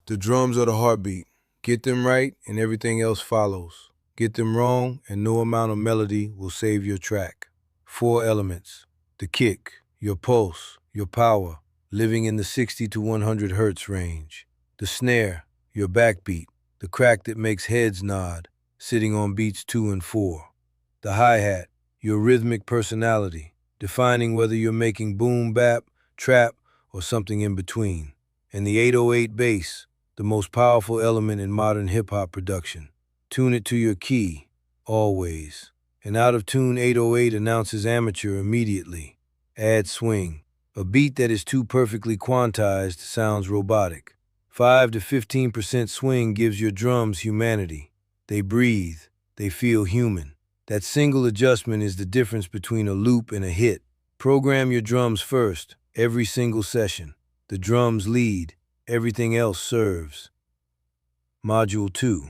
The drums are the heartbeat. Get them right and everything else follows. Get them wrong and no amount of melody will save your track. 4 elements. The kick, your pulse, your power, living in the 60 to 100 hertz range. The snare, your backbeat, the crack that makes heads nod, sitting on beats 2 and 4. The hi-hat, your rhythmic personality, defining whether you're making boom bap, trap, or something in between. And the 808 bass, the most powerful element in modern hip-hop production. Tune it to your key, always. An out-of-tune 808 announces amateur immediately. Add swing. A beat that is too perfectly quantized sounds robotic. 5 to 15% swing gives your drums humanity. They breathe. They feel human. That single adjustment is the difference between a loop and a hit. Program your drums first, every single session. The drums lead. Everything else serves. Module 2.